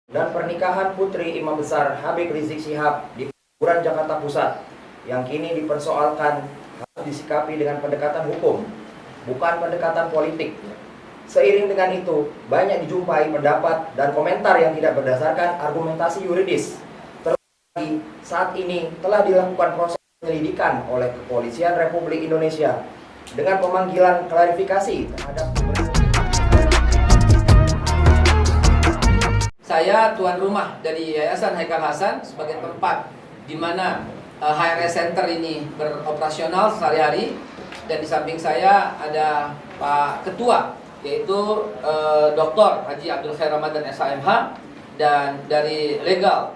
dan pernikahan putri Imam Besar Habib Rizik Syihab di Petamburan, Jakarta Pusat yang kini dipersoalkan harus disikapi dengan pendekatan hukum, bukan pendekatan politik. Seiring dengan itu, banyak dijumpai pendapat dan komentar yang tidak berdasarkan argumentasi yuridis. Terlebih saat ini telah dilakukan proses penyelidikan oleh Kepolisian Republik Indonesia dengan pemanggilan klarifikasi terhadap Saya tuan rumah dari Yayasan Haikal Hasan sebagai tempat di mana HRS Center ini beroperasional sehari-hari, dan di samping saya ada Pak Ketua, yaitu Dr. Haji Abdul Khair Ramadan SHMH, dan dari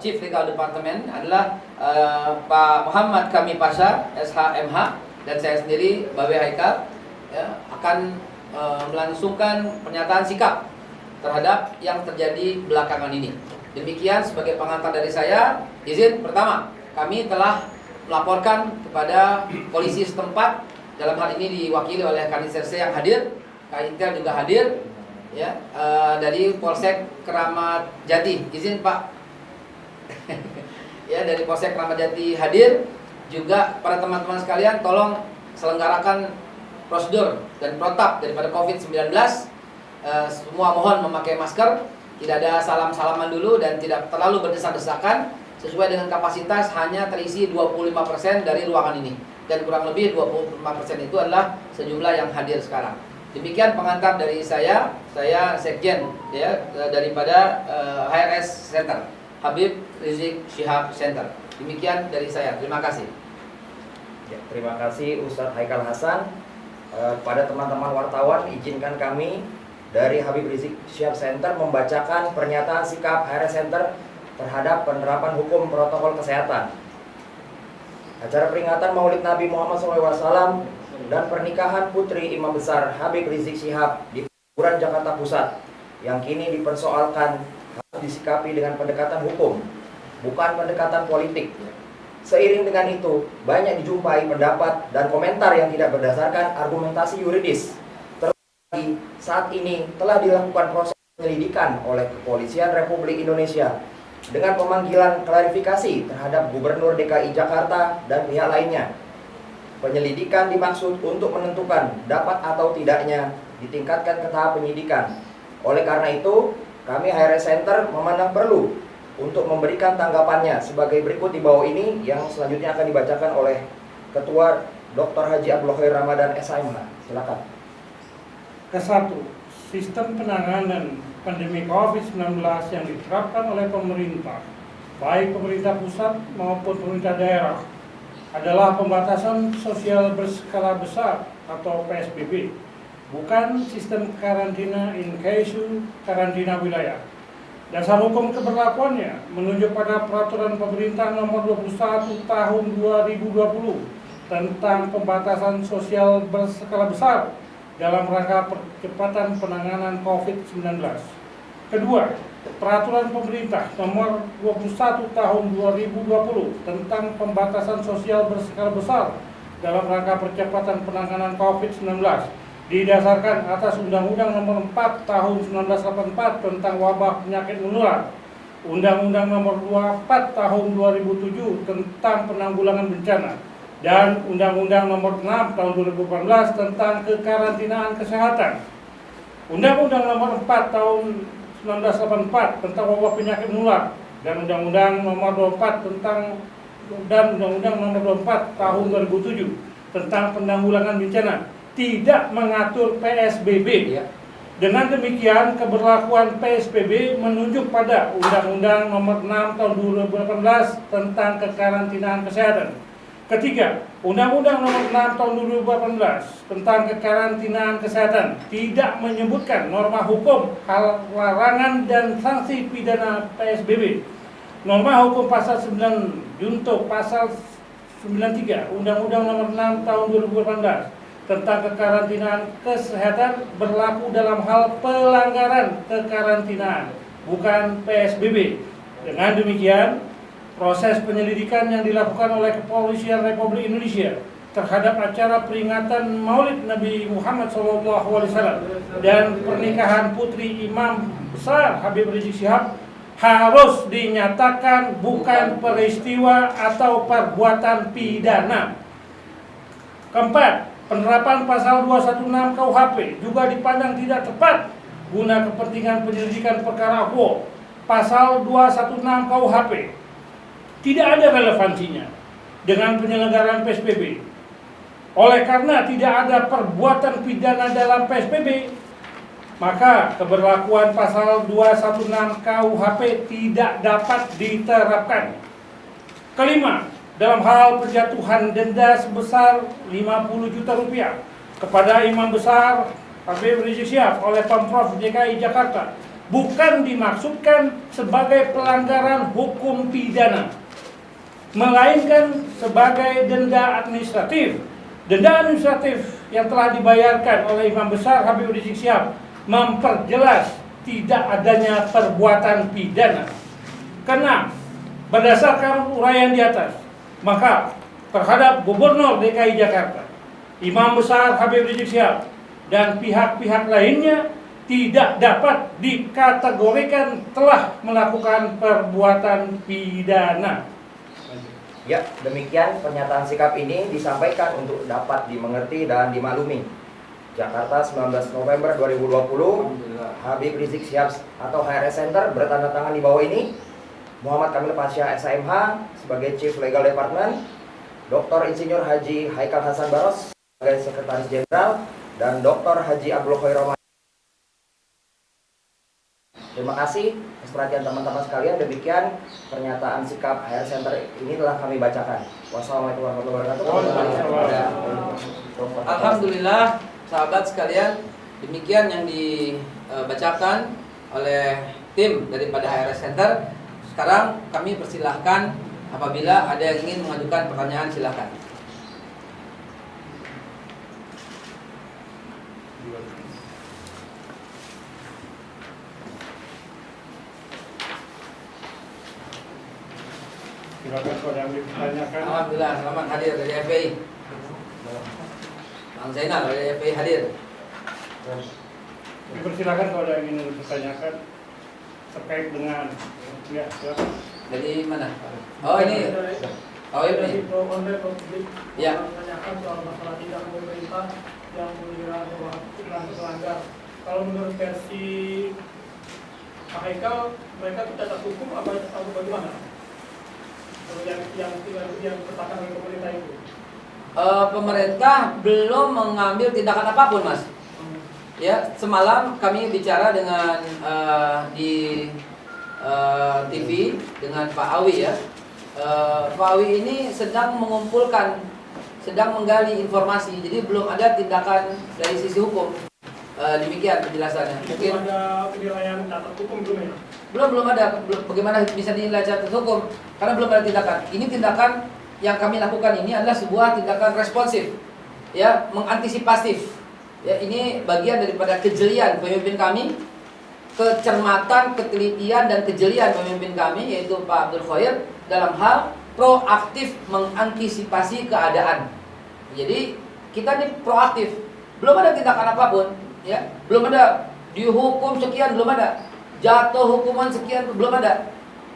Chief Legal Department adalah Pak Muhammad Kami Pasha SHMH, dan saya sendiri Babe Haikal akan melangsungkan pernyataan sikap terhadap yang terjadi belakangan ini. Demikian sebagai pengantar dari saya. Izin pertama, kami telah melaporkan kepada polisi setempat, dalam hal ini diwakili oleh Kanit Serse yang hadir, Kaintel juga hadir, ya, dari Polsek Keramat Jati. Izin Pak, ya, dari Polsek Keramat Jati hadir. Juga para teman-teman sekalian, tolong selenggarakan prosedur dan protap daripada COVID-19. Semua mohon memakai masker, tidak ada salam-salaman dulu, dan tidak terlalu berdesak-desakan. Sesuai dengan kapasitas hanya terisi 25% dari ruangan ini, dan kurang lebih 25% itu adalah sejumlah yang hadir sekarang. Demikian pengantar dari saya Sekjen, ya, daripada HRS Center, Habib Rizik Syihab Center. Demikian dari saya. Terima kasih. Ya, terima kasih Ustadz Haikal Hasan. Pada teman-teman wartawan, izinkan kami dari Habib Rizik Syihab Center membacakan pernyataan sikap HRS Center terhadap penerapan hukum protokol kesehatan. Acara peringatan Maulid Nabi Muhammad SAW dan pernikahan putri Imam Besar Habib Rizik Syihab di Petamburan, Jakarta Pusat yang kini dipersoalkan harus disikapi dengan pendekatan hukum, bukan pendekatan politik. Seiring dengan itu, banyak dijumpai pendapat dan komentar yang tidak berdasarkan argumentasi yuridis. Saat ini telah dilakukan proses penyelidikan oleh Kepolisian Republik Indonesia dengan pemanggilan klarifikasi terhadap Gubernur DKI Jakarta dan pihak lainnya. Penyelidikan dimaksud untuk menentukan dapat atau tidaknya ditingkatkan ke tahap penyidikan. Oleh karena itu, kami HRS Center memandang perlu untuk memberikan tanggapannya sebagai berikut di bawah ini, yang selanjutnya akan dibacakan oleh Ketua Dr. Haji Abdul Khair Ramadan SHMH. Silakan. Ke-1, sistem penanganan pandemi COVID-19 yang diterapkan oleh pemerintah, baik pemerintah pusat maupun pemerintah daerah, adalah pembatasan sosial berskala besar atau PSBB, bukan sistem karantina in casu, karantina wilayah. Dasar hukum keberlakuannya menunjuk pada Peraturan Pemerintah Nomor 21 Tahun 2020 tentang pembatasan sosial berskala besar dalam rangka percepatan penanganan COVID-19. Kedua, Peraturan Pemerintah Nomor 21 Tahun 2020 tentang pembatasan sosial berskala besar dalam rangka percepatan penanganan COVID-19 didasarkan atas Undang-Undang Nomor 4 Tahun 1984 tentang wabah penyakit menular, Undang-Undang Nomor 24 Tahun 2007 tentang penanggulangan bencana, dan Undang-Undang Nomor 6 Tahun 2018 tentang kekarantinaan kesehatan, Undang-Undang Nomor 4 Tahun 1984 tentang wabah penyakit menular, dan Undang-Undang Nomor 24 Undang-Undang Nomor 24 Tahun 2007 tentang penanggulangan bencana tidak mengatur PSBB. Dengan demikian, keberlakuan PSBB menunjuk pada Undang-Undang Nomor 6 Tahun 2018 tentang kekarantinaan kesehatan. Ketiga, Undang-Undang Nomor 6 Tahun 2018 tentang kekarantinaan kesehatan tidak menyebutkan norma hukum, hal larangan dan sanksi pidana PSBB. Norma hukum pasal 9 junto pasal 93 Undang-Undang Nomor 6 Tahun 2018 tentang kekarantinaan kesehatan berlaku dalam hal pelanggaran kekarantinaan, bukan PSBB. Dengan demikian, proses penyelidikan yang dilakukan oleh Kepolisian Republik Indonesia terhadap acara peringatan Maulid Nabi Muhammad SAW dan pernikahan putri Imam Besar Habib Rizik Syihab harus dinyatakan bukan peristiwa atau perbuatan pidana. Keempat, penerapan pasal 216 KUHP juga dipandang tidak tepat guna kepentingan penyelidikan perkara AKUO. Pasal 216 KUHP tidak ada relevansinya dengan penyelenggaraan PSBB. Oleh karena tidak ada perbuatan pidana dalam PSBB, maka keberlakuan pasal 216 KUHP tidak dapat diterapkan. Kelima, dalam hal penjatuhan denda sebesar 50 juta rupiah kepada Imam Besar Habib Rizik Syihab oleh Pemprov DKI Jakarta bukan dimaksudkan sebagai pelanggaran hukum pidana, melainkan sebagai denda administratif. Denda administratif yang telah dibayarkan oleh Imam Besar Habib Rizik Syihab memperjelas tidak adanya perbuatan pidana. Karena berdasarkan uraian di atas, maka terhadap Gubernur DKI Jakarta, Imam Besar Habib Rizik Syihab, dan pihak-pihak lainnya tidak dapat dikategorikan telah melakukan perbuatan pidana. Ya, demikian pernyataan sikap ini disampaikan untuk dapat dimengerti dan dimaklumi. Jakarta 19 November 2020, Habib Rizik Syihab atau HRS Center bertanda tangan di bawah ini. Muhammad Kamil Pasha SMH sebagai Chief Legal Department, Dr. Insinyur Haji Haikal Hasan Baros sebagai Sekretaris Jenderal, dan Dr. Haji Abdul Khair Ramadan. Terima kasih atas perhatian teman-teman sekalian. Demikian pernyataan sikap HRS Center ini telah kami bacakan. Wassalamualaikum warahmatullahi wabarakatuh. Alhamdulillah, sahabat sekalian, demikian yang dibacakan oleh tim daripada HRS Center. Sekarang kami persilahkan apabila ada yang ingin mengajukan pertanyaan, silakan. Silakan kalau yang ditanyakan. Alhamdulillah, selamat hadir dari FPI. Bang Zainal dari FPI hadir. Dipersilakan kalau ada yang ingin ditanyakan terkait dengan ya, silakan. Dari mana? Oh ini. Oh ini. Dari Pro Konten Publik Ya. menanyakan soal masalah tindak pemerintah yang mengira bahwa telah melanggar. Kalau menurut versi Pak Haikal, mereka tidak terhukum apa bagaimana? Kalau yang katakan oleh pemerintah itu. Pemerintah belum mengambil tindakan apapun, Mas. Ya, semalam kami bicara dengan di TV dengan Pak Awi ya. Pak Awi ini sedang mengumpulkan, sedang menggali informasi. Jadi belum ada tindakan dari sisi hukum. Demikian penjelasannya. Mungkin ada penilaian data hukum belum ya? Belum ada. Bagaimana bisa dinilai secara hukum? Karena belum ada tindakan. Ini tindakan yang kami lakukan ini adalah sebuah tindakan responsif, ya, mengantisipasif. Ya, ini bagian daripada kejelian pemimpin kami, kecermatan, ketelitian dan kejelian pemimpin kami yaitu Pak Abdul Khair dalam hal proaktif mengantisipasi keadaan. Jadi kita ini proaktif. Belum ada tindakan apapun, ya. Belum ada dihukum sekian, belum ada. Jatuh hukuman sekian, belum ada.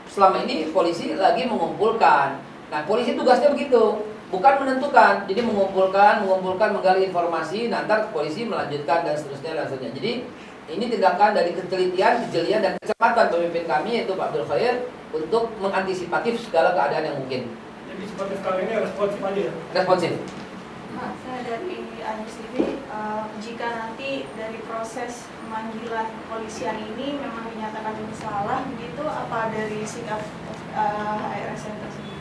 Selama ini polisi lagi mengumpulkan. Nah, polisi tugasnya begitu, bukan menentukan. Jadi mengumpulkan, menggali informasi, nanti polisi melanjutkan dan seterusnya. Jadi ini tindakan dari ketelitian, kejelian dan kecepatan pemimpin kami yaitu Pak Abdul Khair untuk mengantisipasi segala keadaan yang mungkin. Jadi seperti sekarang ini responsif aja ya? Responsif. Pak, saya dari Anies ini, jika nanti dari proses pemanggilan kepolisian ini memang dinyatakan bersalah, begitu apa dari sikap HRS Center sendiri?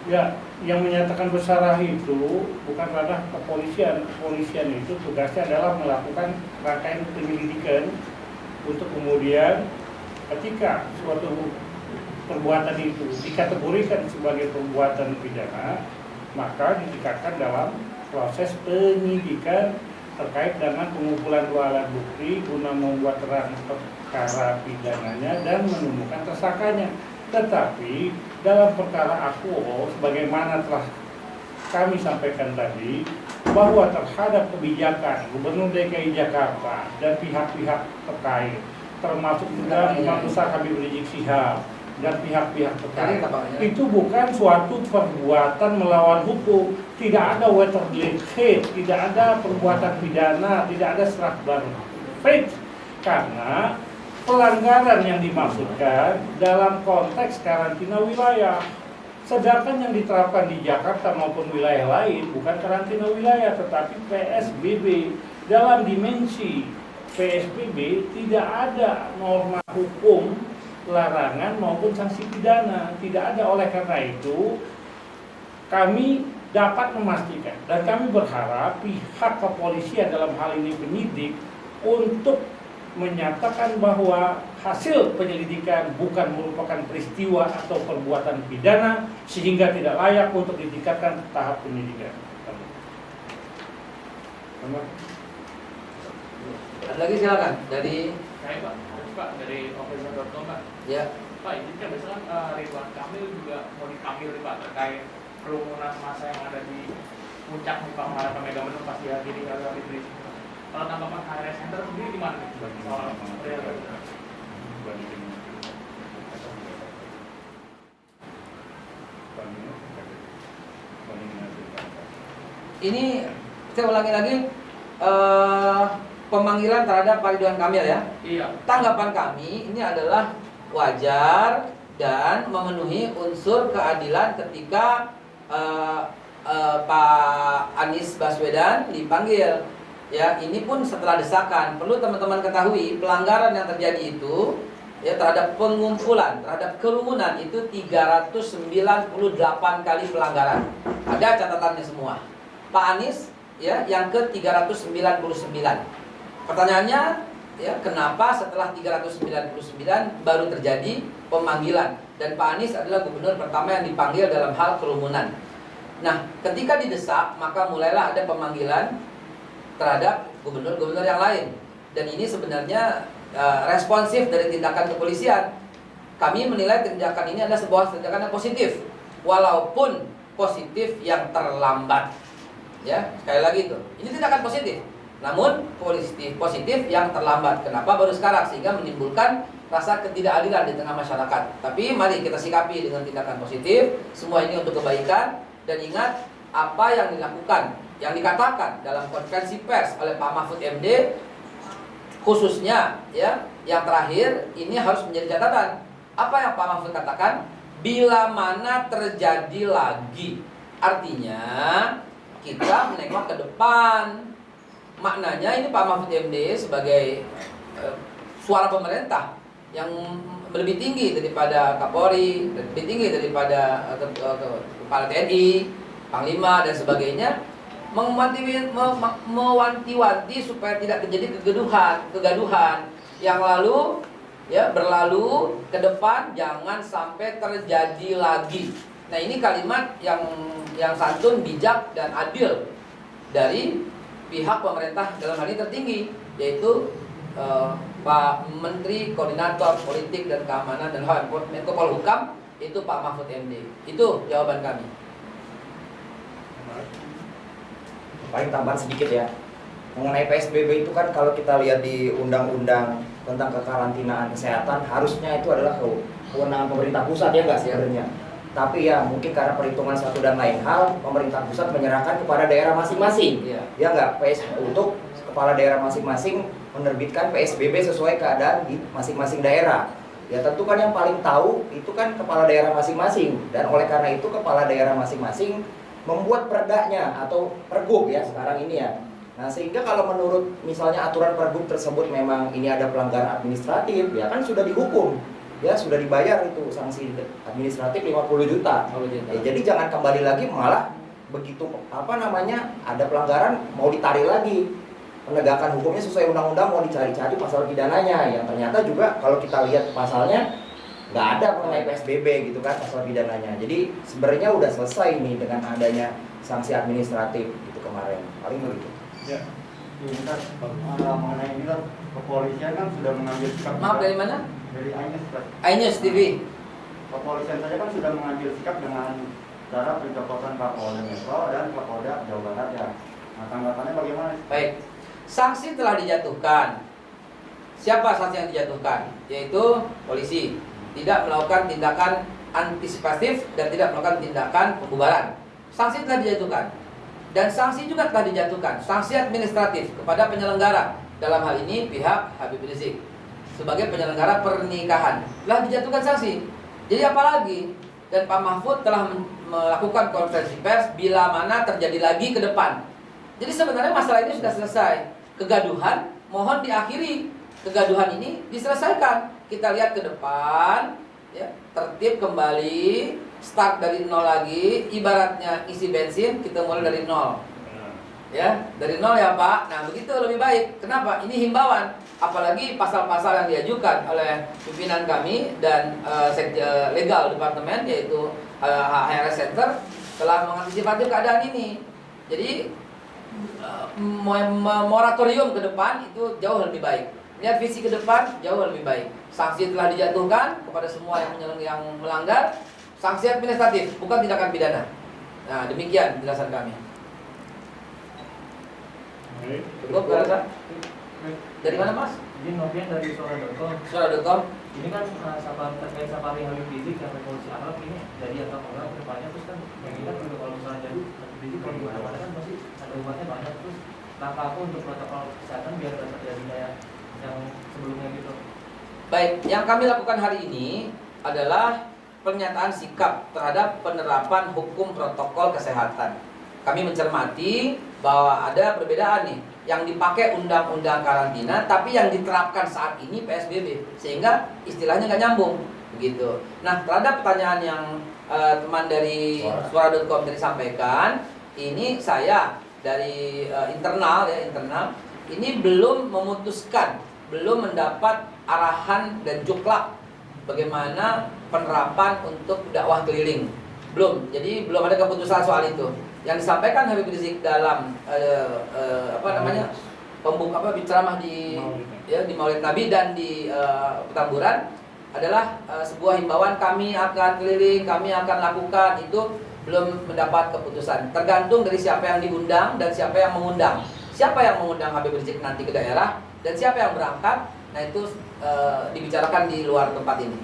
Ya, yang menyatakan bersalah itu bukan ranah kepolisian. Kepolisian itu tugasnya adalah melakukan rangkaian penyelidikan untuk kemudian ketika suatu perbuatan itu dikategorikan sebagai perbuatan pidana, maka ditingkatkan dalam proses penyidikan terkait dengan pengumpulan dua alat bukti guna membuat terang perkara pidananya dan menemukan tersangkanya. Tetapi dalam perkara AKUO, sebagaimana telah kami sampaikan tadi, bahwa terhadap kebijakan Gubernur DKI Jakarta dan pihak-pihak terkait termasuk juga Imam Besar Habib Rizik Syihab dan pihak-pihak terkait. Ini Itu bukan suatu perbuatan melawan hukum. Tidak ada watergate hate, tidak ada perbuatan pidana, tidak ada seragam fake. Karena pelanggaran yang dimaksudkan dalam konteks karantina wilayah. Sedangkan yang diterapkan di Jakarta maupun wilayah lain bukan karantina wilayah, tetapi PSBB. Dalam dimensi PSBB tidak ada norma hukum, larangan maupun sanksi pidana. Tidak ada. Oleh karena itu kami dapat memastikan dan kami berharap pihak kepolisian dalam hal ini penyidik untuk menyatakan bahwa hasil penyelidikan bukan merupakan peristiwa atau perbuatan pidana sehingga tidak layak untuk ditingkatkan tahap penyidikan. Ada lagi silakan dari Saya Pak dari Officer.com Pak. ya. Pak, ini kan misalkan Ridwan Kamil juga mau dipanggil nih Pak terkait kerumunan massa yang ada di puncak nih Pak Marathon Megamendung pas dihadiri oleh Habib Rizik. Kalau tanggapan HRS Center sendiri gimana nih soal real? Ini saya ulangi lagi pemanggilan terhadap Pak Ridwan Kamil ya. Iya. Tanggapan kami ini adalah wajar dan memenuhi unsur keadilan ketika Pak Anies Baswedan dipanggil. Ya, ini pun setelah desakan. Perlu teman-teman ketahui pelanggaran yang terjadi itu ya terhadap pengumpulan, terhadap kerumunan itu 398 kali pelanggaran. Ada catatannya semua. Pak Anies ya yang ke 399. Pertanyaannya ya kenapa setelah 399 baru terjadi pemanggilan dan Pak Anies adalah gubernur pertama yang dipanggil dalam hal kerumunan. Nah, ketika didesak maka mulailah ada pemanggilan terhadap gubernur-gubernur yang lain. Dan ini sebenarnya responsif dari tindakan kepolisian. Kami menilai tindakan ini adalah sebuah tindakan yang positif, walaupun positif yang terlambat. Ya, sekali lagi itu. Ini tindakan positif, namun positif yang terlambat. Kenapa baru sekarang? Sehingga menimbulkan rasa ketidakadilan di tengah masyarakat. Tapi mari kita sikapi dengan tindakan positif. Semua ini untuk kebaikan. Dan ingat apa yang dilakukan, yang dikatakan dalam konferensi pers oleh Pak Mahfud MD, khususnya ya, yang terakhir ini harus menjadi catatan. Apa yang Pak Mahfud katakan? Bila mana terjadi lagi. Artinya kita menengok ke depan. Maknanya ini Pak Mahfud MD sebagai suara pemerintah yang lebih tinggi daripada Kapolri, lebih tinggi daripada Kepala TNI, Panglima dan sebagainya, mewanti-wanti supaya tidak terjadi kegaduhan yang lalu ya berlalu ke depan, jangan sampai terjadi lagi. Nah, ini kalimat yang santun, bijak dan adil dari pihak pemerintah dalam hal ini tertinggi, yaitu Pak Menteri Koordinator Politik dan Keamanan dan Menko Polhukam, itu Pak Mahfud MD. Itu jawaban kami. Paling tambahan sedikit ya. Mengenai PSBB itu kan kalau kita lihat di undang-undang tentang kekarantinaan kesehatan, harusnya itu adalah kewenangan pemerintah pusat ya nggak sebenarnya. Tapi ya mungkin karena perhitungan satu dan lain hal, pemerintah pusat menyerahkan kepada daerah masing-masing. Ya nggak, untuk kepala daerah masing-masing menerbitkan PSBB sesuai keadaan di masing-masing daerah. Ya tentu kan yang paling tahu itu kan kepala daerah masing-masing. Dan oleh karena itu kepala daerah masing-masing membuat perdanya atau pergub ya sekarang ini ya. Nah sehingga kalau menurut misalnya aturan pergub tersebut memang ini ada pelanggaran administratif, ya kan sudah dihukum. Ya sudah dibayar itu sanksi administratif 50 juta. Ya, jadi jangan kembali lagi malah begitu ada pelanggaran mau ditarik lagi. Penegakan hukumnya sesuai undang-undang mau dicari-cari pasal pidananya, yang ternyata juga kalau kita lihat pasalnya nggak ada mengenai PSBB gitu kan pasal pidananya. Jadi sebenarnya udah selesai nih dengan adanya sanksi administratif itu kemarin, paling begitu. Ya, mengenai ini kan kepolisian kan sudah mengambil sikap. Maaf, dari mana? Dari iNews TV. Kepolisian saja kan sudah mengambil sikap dengan cara pencopotan Kapolda Metro dan Kapolda Jawa Barat ya. Nah, tanggapannya bagaimana? Baik, sanksi telah dijatuhkan. siapa sanksi yang dijatuhkan? Yaitu polisi tidak melakukan tindakan antisipatif dan tidak melakukan tindakan pembubaran. Sanksi telah dijatuhkan. Dan sanksi juga telah dijatuhkan, sanksi administratif kepada penyelenggara. Dalam hal ini pihak Habib Rizik sebagai penyelenggara pernikahan telah dijatuhkan sanksi. Jadi apalagi? Dan Pak Mahfud telah melakukan konferensi pers bila mana terjadi lagi ke depan. Jadi sebenarnya masalah ini sudah selesai. Kegaduhan mohon diakhiri. Kegaduhan ini diselesaikan. Kita lihat ke depan, ya, tertib kembali, start dari nol lagi. Ibaratnya isi bensin, kita mulai dari nol. Ya, dari nol ya Pak. Nah begitu lebih baik. Kenapa? Ini himbauan. Apalagi pasal-pasal yang diajukan oleh pimpinan kami dan legal departemen, yaitu HRS Center, telah mengantisipasi keadaan ini. Jadi moratorium ke depan itu jauh lebih baik. Lihat visi ke depan jauh lebih baik. Sanksi telah dijatuhkan kepada semua yang melanggar. Sanksi administratif, bukan tindakan pidana. Nah demikian penjelasan kami. Cukup nggak rasa? Dari mana Mas? Jadi Novian dari Suara.com. Suara.com. Ini kan terkait safari Habib Rizik yang revolusi akhlak ini jadi atau enggak kedepannya, terus kan yang kita juga kalau misalnya jadi Habib Rizik kalau di mana-mana kan pasti ada umatnya banyak, terus langkah aku untuk protokol kesehatan biar tidak terjadi kayak yang sebelumnya gitu. Baik, yang kami lakukan hari ini adalah pernyataan sikap terhadap penerapan hukum protokol kesehatan. Kami mencermati bahwa ada perbedaan nih, yang dipakai undang-undang karantina, tapi yang diterapkan saat ini PSBB, sehingga istilahnya nggak nyambung, begitu. Nah, terhadap pertanyaan yang teman dari Suara.com tadi sampaikan, ini saya dari internal, ini belum memutuskan, belum mendapat arahan dan juklak bagaimana penerapan untuk dakwah keliling, belum. Jadi belum ada keputusan soal itu. Yang disampaikan Habib Rizik dalam ceramah di Maulid Nabi dan di Petamburan adalah sebuah himbauan, kami akan keliling, kami akan lakukan, itu belum mendapat keputusan. Tergantung dari siapa yang diundang dan siapa yang mengundang. Siapa yang mengundang Habib Rizik nanti ke daerah dan siapa yang berangkat, nah itu dibicarakan di luar tempat ini.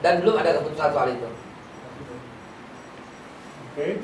Dan belum ada keputusan soal itu. Oke.